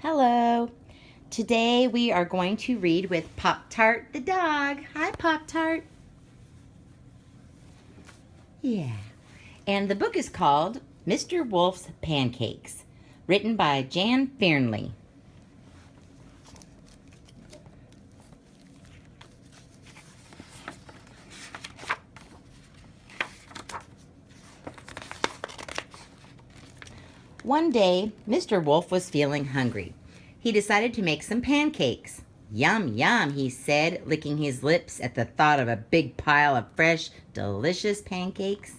Hello. Today we are going to read with Pop-Tart the dog. Hi, Pop-Tart. Yeah. And the book is called Mr. Wolf's Pancakes, written by Jan Fearnley. One day, Mr. Wolf was feeling hungry. He decided to make some pancakes. Yum, yum, he said, licking his lips at the thought of a big pile of fresh, delicious pancakes.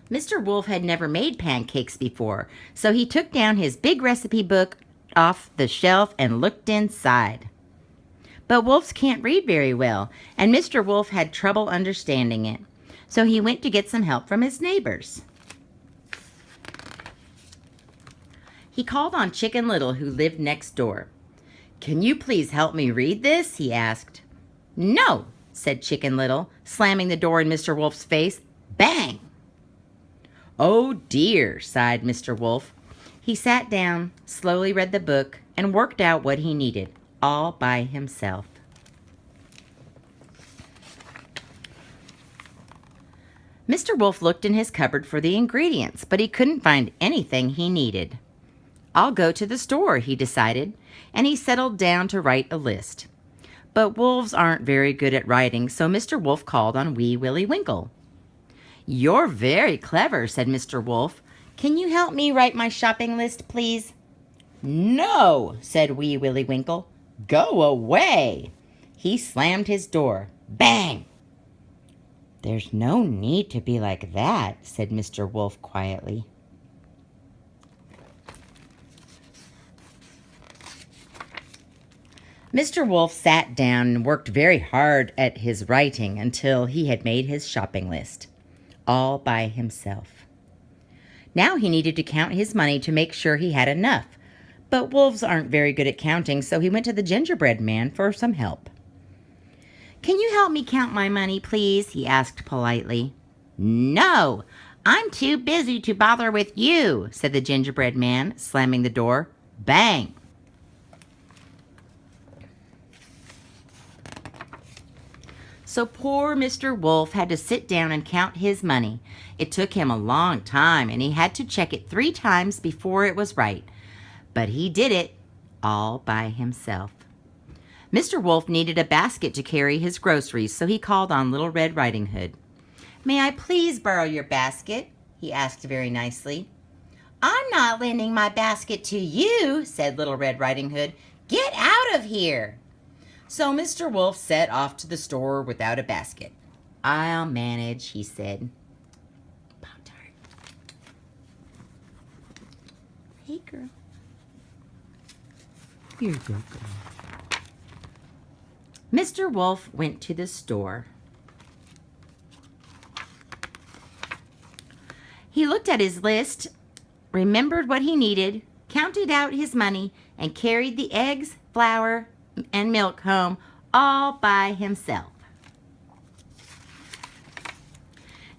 Mr. Wolf had never made pancakes before, so he took down his big recipe book off the shelf and looked inside. But wolves can't read very well, and Mr. Wolf had trouble understanding it. So he went to get some help from his neighbors. He called on Chicken Little, who lived next door. "Can you please help me read this?" he asked. "No," said Chicken Little, slamming the door in Mr. Wolf's face. Bang! "Oh dear," sighed Mr. Wolf. He sat down, slowly read the book, and worked out what he needed, all by himself. Mr. Wolf looked in his cupboard for the ingredients, but he couldn't find anything he needed. "I'll go to the store," he decided, and he settled down to write a list. But wolves aren't very good at writing, so Mr. Wolf called on Wee Willie Winkie. "You're very clever," said Mr. Wolf. "Can you help me write my shopping list, please?" "No," said Wee Willie Winkie. "Go away." He slammed his door. Bang! "There's no need to be like that," said Mr. Wolf quietly. Mr. Wolf sat down and worked very hard at his writing until he had made his shopping list, all by himself. Now he needed to count his money to make sure he had enough, but wolves aren't very good at counting, so he went to the gingerbread man for some help. "Can you help me count my money, please?" he asked politely. "No, I'm too busy to bother with you," said the gingerbread man, slamming the door. Bang! So poor Mr. Wolf had to sit down and count his money. It took him a long time, and he had to check it 3 times before it was right. But he did it all by himself. Mr. Wolf needed a basket to carry his groceries, so he called on Little Red Riding Hood. "May I please borrow your basket?" he asked very nicely. "I'm not lending my basket to you," said Little Red Riding Hood. "Get out of here." So Mr. Wolf set off to the store without a basket. "I'll manage," he said. Pop-Tart. Hey, girl. Here you go, girl. Mr. Wolf went to the store. He looked at his list, remembered what he needed, counted out his money, and carried the eggs, flour, and milk home all by himself.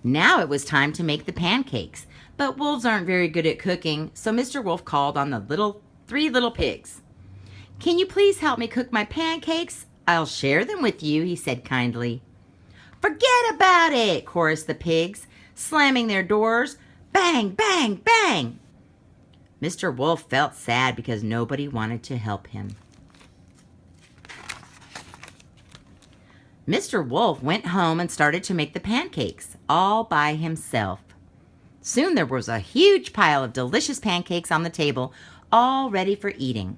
Now it was time to make the pancakes, but wolves aren't very good at cooking, so Mr. Wolf called on the 3 little pigs. "Can you please help me cook my pancakes? I'll share them with you," he said kindly. "Forget about it," chorused the pigs, slamming their doors. Bang, bang, bang! Mr. Wolf felt sad because nobody wanted to help him. Mr. Wolf went home and started to make the pancakes, all by himself. Soon there was a huge pile of delicious pancakes on the table, all ready for eating.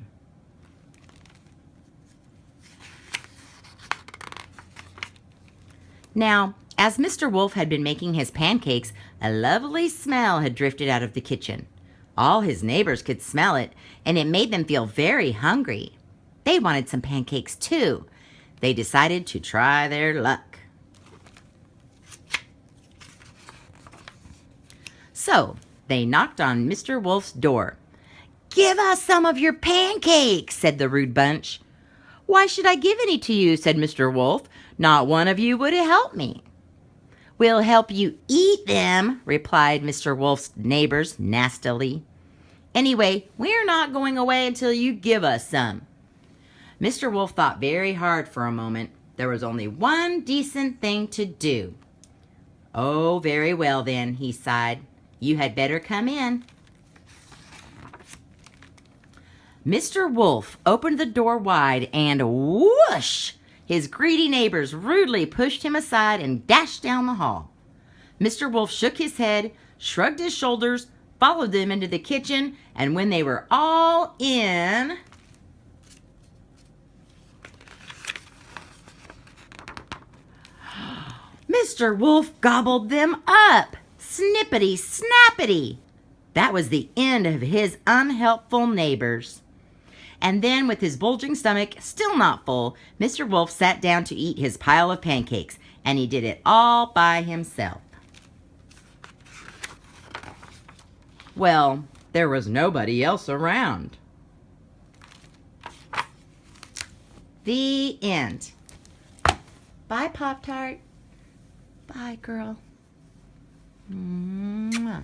Now, as Mr. Wolf had been making his pancakes, a lovely smell had drifted out of the kitchen. All his neighbors could smell it, and it made them feel very hungry. They wanted some pancakes too. They decided to try their luck. So, they knocked on Mr. Wolf's door. "Give us some of your pancakes," said the rude bunch. "Why should I give any to you?" said Mr. Wolf. "Not one of you would help me." "We'll help you eat them," replied Mr. Wolf's neighbors nastily. Anyway, we're not going away until you give us some. Mr. Wolf thought very hard for a moment. There was only one decent thing to do. Oh, very well then, he sighed. You had better come in. Mr. Wolf opened the door wide and whoosh! His greedy neighbors rudely pushed him aside and dashed down the hall. Mr. Wolf shook his head, shrugged his shoulders, followed them into the kitchen, and when they were all in, Mr. Wolf gobbled them up, snippety snappity. That was the end of his unhelpful neighbors. And then, with his bulging stomach still not full, Mr. Wolf sat down to eat his pile of pancakes, and he did it all by himself. Well, there was nobody else around. The end. Bye, Pop-Tart. Bye, girl. Mwah.